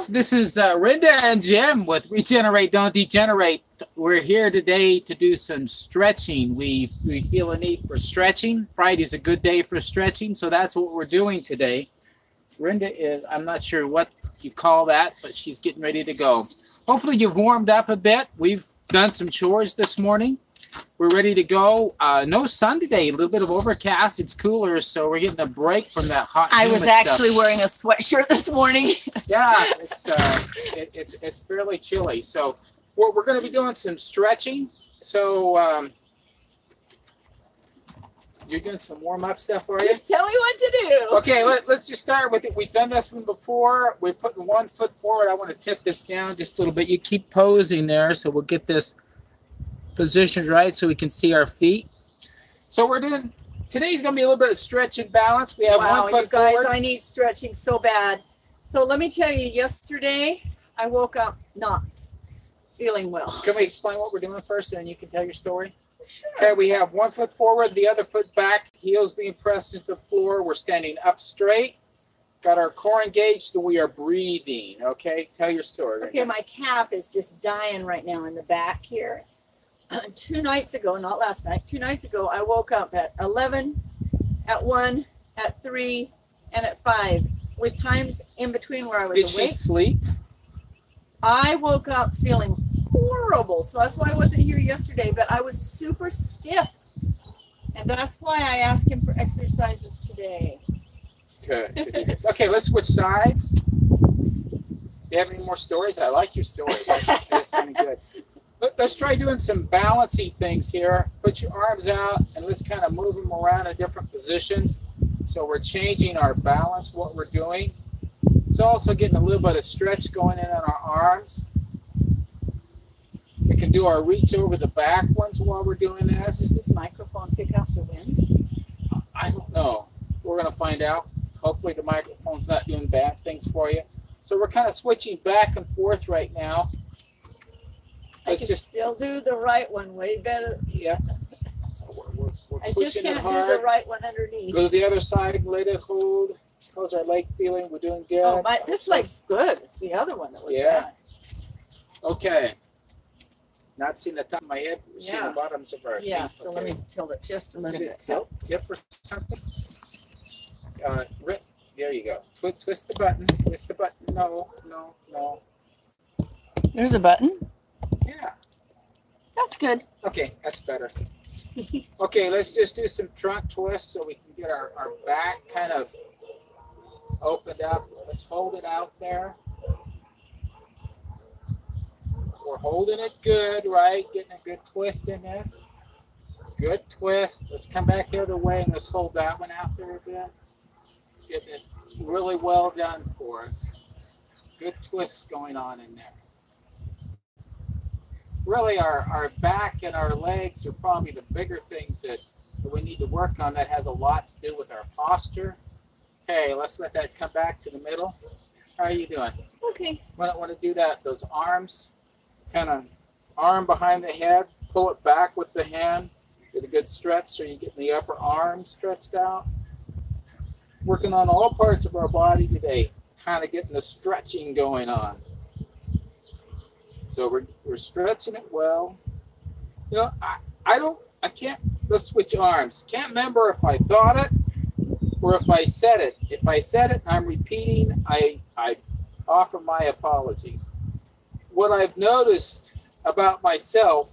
This is Rinda and Jim with Regenerate, Don't Degenerate. We're here today to do some stretching. We feel a need for stretching. Friday's a good day for stretching, so that's what we're doing today. Rinda is, I'm not sure what you call that, but she's getting ready to go. Hopefully you've warmed up a bit. We've done some chores this morning. We're ready to go. No sun today, a little bit of overcast. It's cooler, so we're getting a break from that hot. I was actually wearing a sweatshirt this morning. Yeah, it's fairly chilly. So we're going to be doing some stretching. So you're doing some warm-up stuff, are you? Just tell me what to do. Okay, let's just start with it. We've done this one before. We're putting 1 foot forward. I want to tip this down just a little bit. You keep posing there, so we'll get this positioned right so we can see our feet. So we're doing, today's going to be a little bit of stretch and balance. We have 1 foot you guys, forward. I need stretching so bad. So let me tell you, yesterday I woke up not feeling well. Can we explain what we're doing first, and then you can tell your story? Sure. Okay, we have 1 foot forward, the other foot back, heels being pressed into the floor. We're standing up straight, got our core engaged, and we are breathing. Okay, tell your story. Okay, my calf is just dying right now in the back here. 2 nights ago, not last night, 2 nights ago, I woke up at 11, at 1, at 3, and at 5, with times in between where I was awake. Did she sleep? I woke up feeling horrible, so that's why I wasn't here yesterday, but I was super stiff, and that's why I asked him for exercises today. Good. Okay, let's switch sides. Do you have any more stories? I like your stories. That's something good. Let's try doing some balancing things here. Put your arms out and let's kind of move them around in different positions. So we're changing our balance, what we're doing. It's also getting a little bit of stretch going in on our arms. We can do our reach over the back ones while we're doing this. Does this microphone pick up the wind? I don't know. We're going to find out. Hopefully the microphone's not doing bad things for you. So we're kind of switching back and forth right now. I can still do the right one way better. Yeah. So we're I pushing just can't it hard. do the right one underneath. Go to the other side, let it hold. How's our leg feeling? We're doing good. Oh, this leg's good. It's the other one that was bad. Okay. Not seeing the top of my head, we're seeing the bottoms of our feet. Yeah, so let me tilt it just a little bit. Tip or something. There you go. Twist the button. Twist the button. No. There's a button. Yeah. That's good. Okay, that's better. Okay, let's just do some trunk twists so we can get our back kind of opened up. Let's hold it out there. We're holding it good, right? Getting a good twist in this. Good twist. Let's come back the other way and let's hold that one out there a bit. Getting it really well done for us. Good twists going on in there. Really, our back and our legs are probably the bigger things that we need to work on. That has a lot to do with our posture. Okay, let's let that come back to the middle. How are you doing? Okay. Want to do that? Those arms, kind of arm behind the head, pull it back with the hand. Get a good stretch so you get the upper arm stretched out. Working on all parts of our body today, kind of getting the stretching going on. So we're stretching it well. You know, I can't, let's switch arms. Can't remember if I thought it or if I said it. If I said it and I'm repeating, I offer my apologies. What I've noticed about myself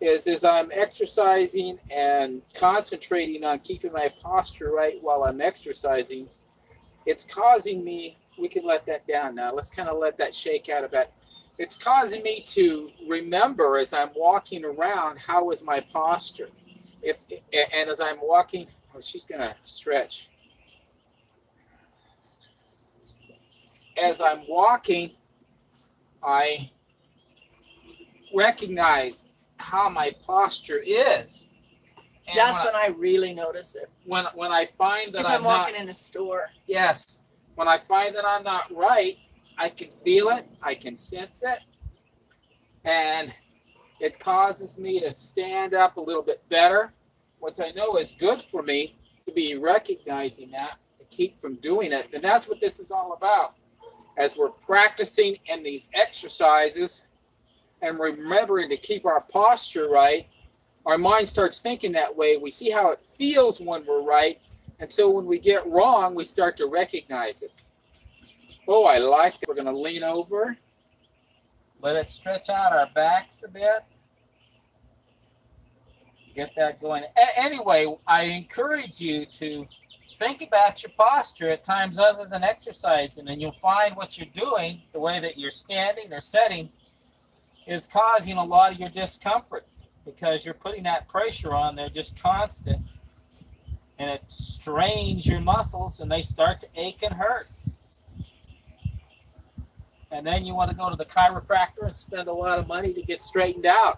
is as I'm exercising and concentrating on keeping my posture right while I'm exercising, it's causing me, we can let that down now. Let's kind of let that shake out a bit. It's causing me to remember as I'm walking around, how is my posture? And as I'm walking, oh, she's going to stretch. As I'm walking, I recognize how my posture is. And that's when I really notice it. When I find that I'm walking in a store. Yes. When I find that I'm not right, I can feel it, I can sense it, and it causes me to stand up a little bit better, which I know is good for me to be recognizing that, to keep from doing it. And that's what this is all about. As we're practicing in these exercises and remembering to keep our posture right, our mind starts thinking that way. We see how it feels when we're right. And so when we get wrong, we start to recognize it. Oh, I like it. We're going to lean over. Let it stretch out our backs a bit. Get that going. Anyway, I encourage you to think about your posture at times other than exercising, and you'll find what you're doing, the way that you're standing or sitting, is causing a lot of your discomfort because you're putting that pressure on there just constant, and it strains your muscles and they start to ache and hurt. And then you want to go to the chiropractor and spend a lot of money to get straightened out.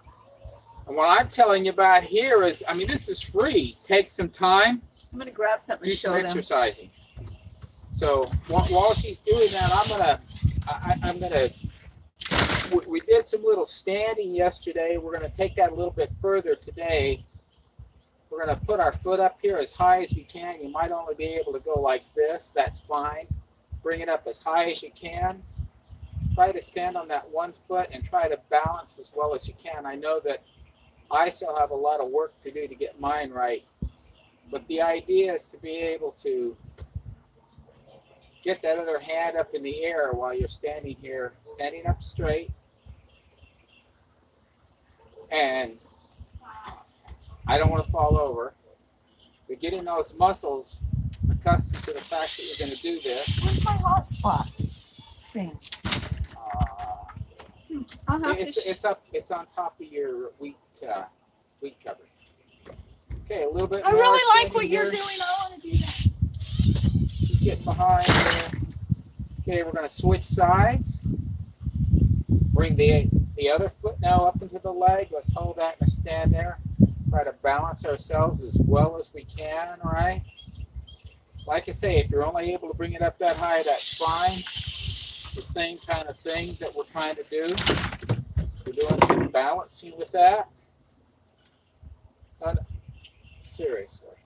And what I'm telling you about here is, I mean, this is free. Take some time. I'm going to grab something do to show some them. exercising. So while she's doing that, we did some little standing yesterday. We're going to take that a little bit further today. We're going to put our foot up here as high as we can. You might only be able to go like this. That's fine. Bring it up as high as you can. Try to stand on that one foot and try to balance as well as you can. I know that I still have a lot of work to do to get mine right. But the idea is to be able to get that other hand up in the air while you're standing here, standing up straight. And I don't want to fall over. But getting those muscles accustomed to the fact that you're going to do this. Where's my hot spot thing? I'll have it's on top of your wheat cover. Okay, a little bit I more. really like what you're doing. I want to do that. Just get behind there. Okay, we're going to switch sides. Bring the other foot now up into the leg. Let's hold that and stand there. Try to balance ourselves as well as we can, all right? Like I say, if you're only able to bring it up that high, that's fine. The same kind of thing that we're trying to do. We're doing some balancing with that. Seriously.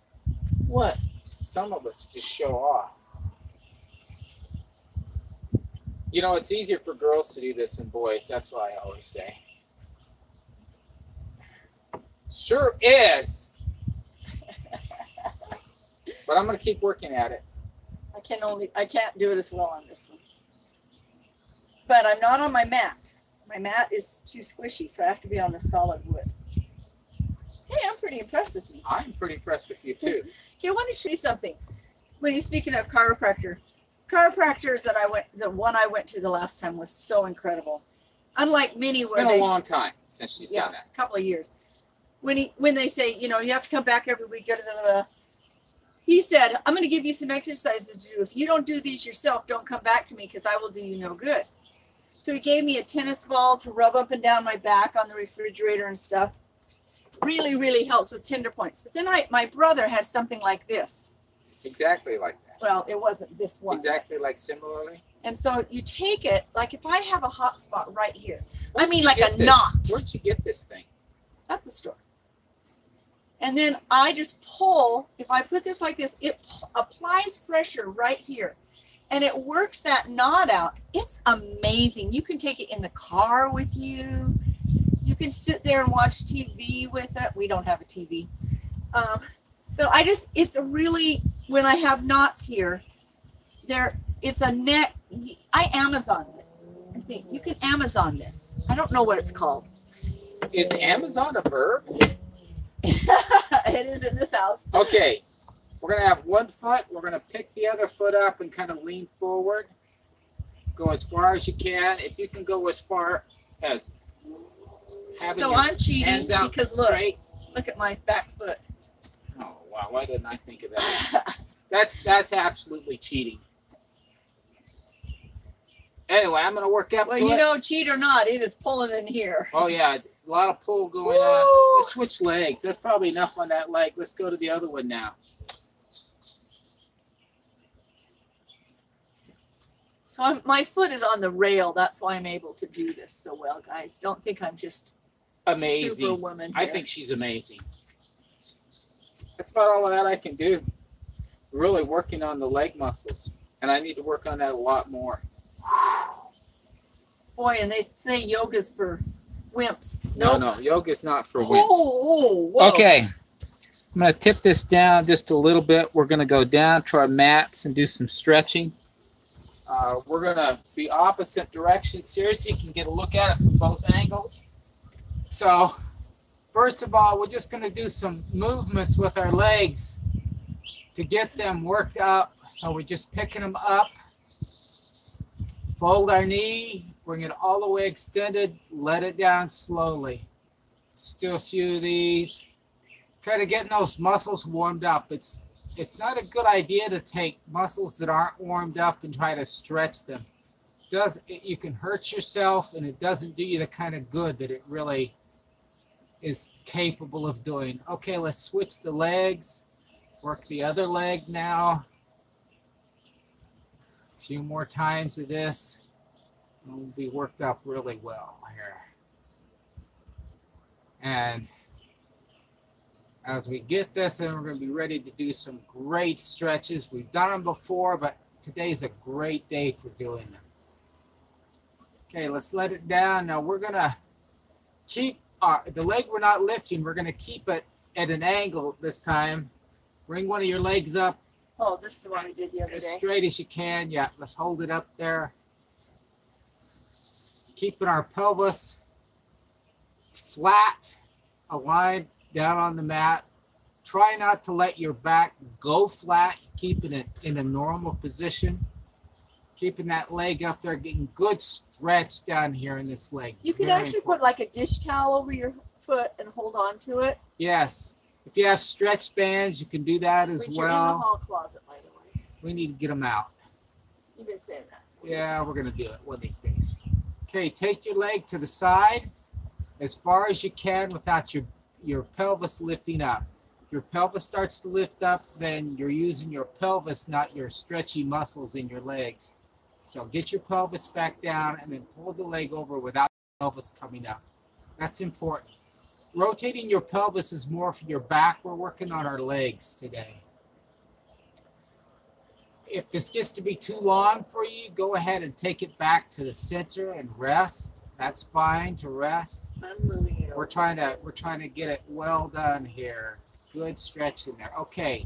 What? Some of us just show off. You know, it's easier for girls to do this than boys. That's what I always say. Sure is. But I'm going to keep working at it. I can't do it as well on this one. But I'm not on my mat. My mat is too squishy, so I have to be on the solid wood. Hey, I'm pretty impressed with me. I'm pretty impressed with you too. Okay, I want to show you something. When you're speaking of chiropractors that the one I went to the last time was so incredible. Unlike many, it's been a long time since she's done that. A couple of years. When they say, you have to come back every week, he said, I'm going to give you some exercises to do. If you don't do these yourself, don't come back to me because I will do you no good. So he gave me a tennis ball to rub up and down my back on the refrigerator and stuff. Really, really helps with tender points. But then my brother had something like this. Exactly like that. Well, it wasn't this one. Exactly like similarly. And so you take it, like if I have a hot spot right here. I mean like a knot. Where'd you get this thing? At the store. And then I just pull, if I put this like this, it applies pressure right here. And it works that knot out. It's amazing. You can take it in the car with you. You can sit there and watch TV with it. We don't have a TV. So it's really, when I have knots here, it's a neck. I Amazon this. I think you can Amazon this. I don't know what it's called. Is Amazon a verb? It is in this house. Okay. We're going to have one foot. We're going to pick the other foot up and kind of lean forward. Go as far as you can. If you can go as far as having so your I'm cheating hands out because straight. Look at my back foot. Oh, wow. Why didn't I think of that? That's absolutely cheating. Anyway, I'm going to work up to it. Cheat or not, it is pulling in here. Oh, yeah. A lot of pull going on. Let's switch legs. That's probably enough on that leg. Let's go to the other one now. So my foot is on the rail. That's why I'm able to do this so well, guys. Don't think I'm just amazing. Superwoman here. I think she's amazing. That's about all of that I can do. really working on the leg muscles, and I need to work on that a lot more. Boy, and they say yoga's for wimps. No, Nope. no, yoga's not for wimps. Whoa. Okay, I'm going to tip this down just a little bit. We're going to go down to our mats and do some stretching. We're going to be opposite directions here so you can get a look at it from both angles. So, first of all, we're just going to do some movements with our legs to get them worked up. So we're just picking them up. Fold our knee, bring it all the way extended, let it down slowly. Let's do a few of these. Kind of getting those muscles warmed up. It's not a good idea to take muscles that aren't warmed up and try to stretch them. You can hurt yourself, and it doesn't do you the kind of good that it really is capable of doing. Okay, let's switch the legs. Work the other leg now. A few more times of this. And we'll be worked up really well here. And as we get this, and we're going to be ready to do some great stretches. We've done them before, but today's a great day for doing them. Okay, let's let it down. Now we're going to keep the leg we're not lifting. We're going to keep it at an angle this time. Bring one of your legs up. Oh, this is the one we did the other day. As straight as you can. Yeah, let's hold it up there. Keeping our pelvis flat, aligned down on the mat. Try not to let your back go flat. Keeping it in a normal position. Keeping that leg up there, getting good stretch down here in this leg. You can Very actually important. put like a dish towel over your foot and hold on to it. Yes. If you have stretch bands, you can do that as Which are in the well. hall closet, by the way. We need to get them out. You've been saying that. Yeah, we're going to do it one of these days. Okay, take your leg to the side as far as you can without your pelvis lifting up. If your pelvis starts to lift up, then you're using your pelvis, not your stretchy muscles in your legs. So get your pelvis back down and then pull the leg over without the pelvis coming up. That's important. Rotating your pelvis is more for your back. We're working on our legs today. If this gets to be too long for you, go ahead and take it back to the center and rest. That's fine to rest. I'm moving it over. We're trying to get it well done here. Good stretch in there. Okay,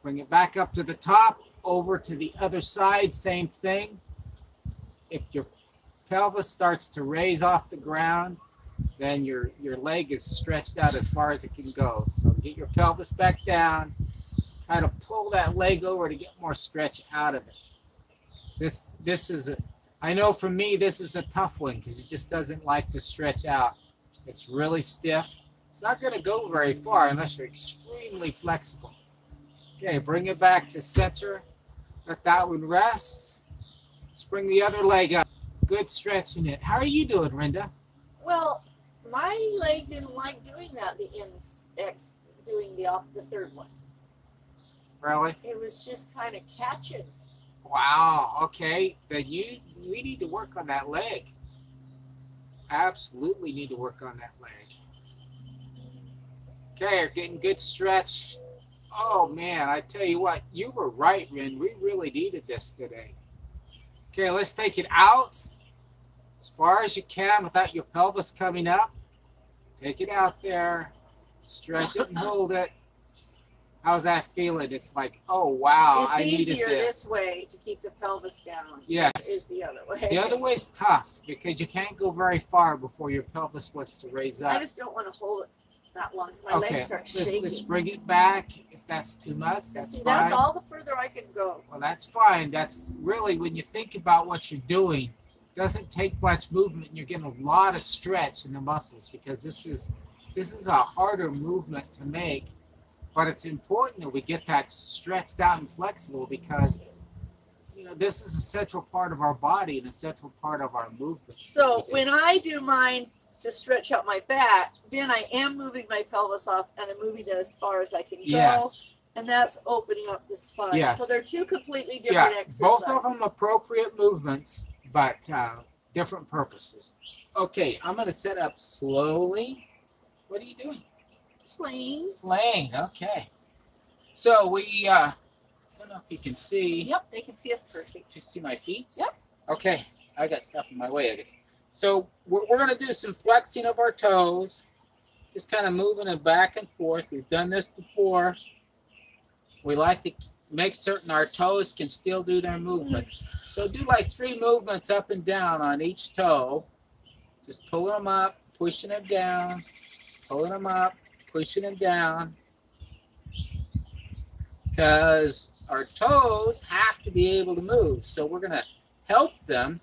bring it back up to the top, over to the other side, same thing. If your pelvis starts to raise off the ground, then your leg is stretched out as far as it can go. So get your pelvis back down. Try to pull that leg over to get more stretch out of it. This is I know for me this is a tough one because it just doesn't like to stretch out. It's really stiff. It's not going to go very far unless you're extremely flexible. Okay, bring it back to center. Let that one rest. Let's bring the other leg up. Good stretch in it. How are you doing, Rinda? Well, my leg didn't like doing that. Doing the third one. Really? It was just kind of catching. Wow. Okay. Then we need to work on that leg. Absolutely need to work on that leg. Okay, you're getting good stretch. Oh man, I tell you what, you were right, Rin. We really needed this today. Okay, let's take it out as far as you can without your pelvis coming up. Take it out there, stretch it and hold it. How's that feeling? It's like, oh wow, I needed this. It's easier this way to keep the pelvis down. Yes. It is the other way. The other way is tough because you can't go very far before your pelvis wants to raise up. I just don't want to hold it that long. My legs start shaking. Let's bring it back. If that's too much, that's fine. That's all the further I can go. Well, that's fine. That's really, when you think about what you're doing, it doesn't take much movement and you're getting a lot of stretch in the muscles because this is a harder movement to make. But it's important that we get that stretched out and flexible because, you know, this is a central part of our body and a central part of our movement. So when I do mine to stretch out my back, then I am moving my pelvis off and I'm moving it as far as I can go. Yes. And that's opening up the spine. Yes. So they're two completely different exercises. Both of them appropriate movements, but different purposes. Okay, I'm going to set up slowly. What are you doing? Playing. Playing, okay. So we going know if you can see. Yep, they can see us perfect. Just see my feet? Yep. Okay, I got stuff in my way, I guess. So we're going to do some flexing of our toes, just kind of moving them back and forth. We've done this before. We like to make certain our toes can still do their movement. So do like 3 movements up and down on each toe. Just pulling them up, pushing them down, pulling them up, pushing them down. Because our toes have to be able to move. So we're going to help them.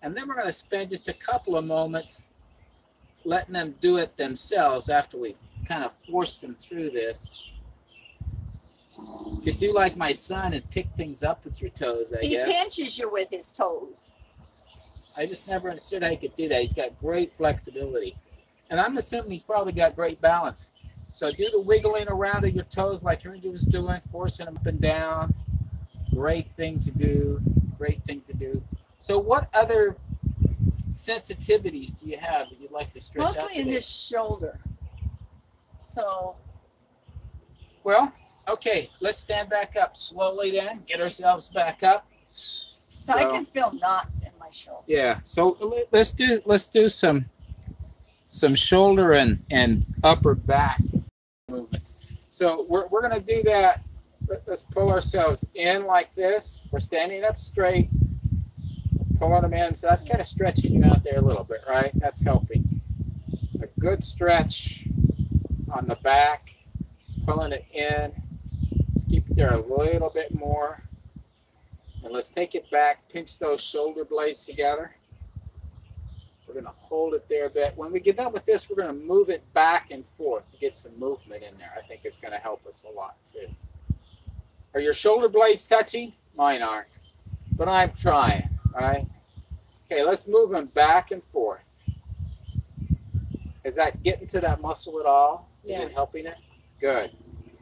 And then we're going to spend just a couple of moments letting them do it themselves after we kind of forced them through this. You could do like my son and pick things up with your toes, I guess. He pinches you with his toes. I just never understood how he could do that. He's got great flexibility. And I'm assuming he's probably got great balance. So do the wiggling around of your toes like Andrew was doing, forcing them up and down. Great thing to do. Great thing to do. So what other sensitivities do you have that you'd like to stretch out Mostly in today? this shoulder. So. Well, okay, let's stand back up slowly then. Get ourselves back up. So I can feel knots in my shoulder. Yeah, so let's do some shoulder and upper back movements. So we're going to do that. Let's pull ourselves in like this. We're standing up straight. Pulling them in, so that's kind of stretching you out there a little bit, right? That's helping. A good stretch on the back, pulling it in. Let's keep it there a little bit more. And let's take it back, pinch those shoulder blades together. We're going to hold it there a bit. When we get done with this, we're going to move it back and forth to get some movement in there. I think it's going to help us a lot too. Are your shoulder blades touching? Mine aren't, but I'm trying. All right. Okay, let's move them back and forth. Is that getting to that muscle at all? Yeah. Is it helping it? Good.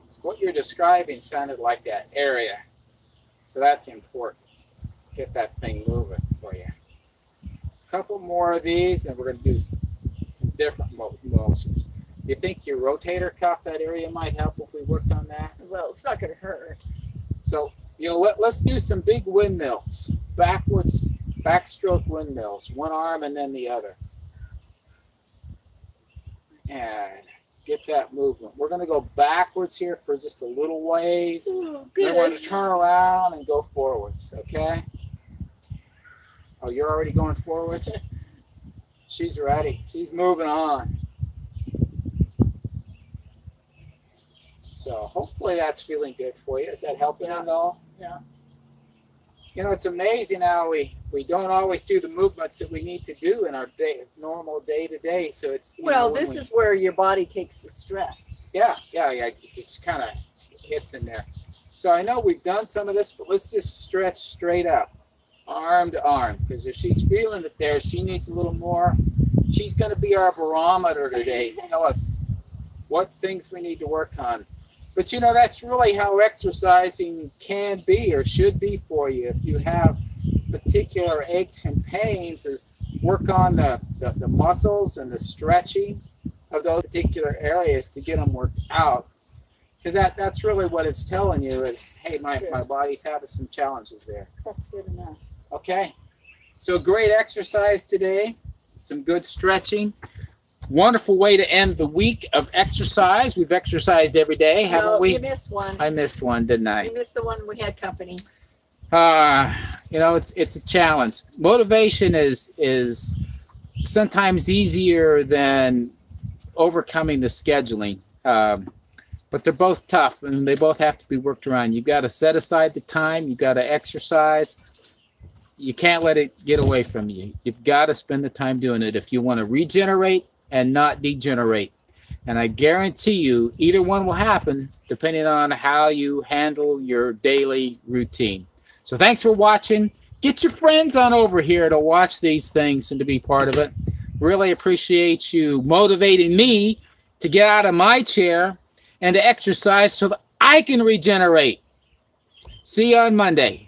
It's what you're describing sounded like that area. So that's important. Get that thing moving for you. A couple more of these, and we're going to do some different motions. Do you think your rotator cuff, that area might help if we worked on that? Well, it's not going to hurt. So, you know, let's do some big windmills. Backwards, backstroke windmills. One arm and then the other. And get that movement. We're going to go backwards here for just a little ways. Oh, then we're going to turn around and go forwards, okay? Oh, you're already going forwards? She's ready. She's moving on. So hopefully that's feeling good for you. Is that helping at all? Yeah. You know, it's amazing how we don't always do the movements that we need to do in our normal day-to-day. So it's well, this is where your body takes the stress. Yeah. It's kind of hits in there. So I know we've done some of this, but let's just stretch straight up, arm to arm. Because if she's feeling it there, she needs a little more. She's going to be our barometer today. Tell us what things we need to work on. But you know, that's really how exercising can be or should be for you. If you have particular aches and pains, is work on the muscles and the stretching of those particular areas to get them worked out. Because that's really what it's telling you is, hey, my body's having some challenges there. That's good enough. Okay. So great exercise today. Some good stretching. Wonderful way to end the week of exercise. We've exercised every day, haven't we? You missed one. I missed one, didn't I? You missed the one we had company. You know, it's a challenge. Motivation is sometimes easier than overcoming the scheduling. But they're both tough, and they both have to be worked around. You've got to set aside the time. You've got to exercise. You can't let it get away from you. You've got to spend the time doing it if you want to regenerate and not degenerate. And I guarantee you, either one will happen depending on how you handle your daily routine. So thanks for watching. Get your friends on over here to watch these things and to be part of it. Really appreciate you motivating me to get out of my chair and to exercise so that I can regenerate. See you on Monday.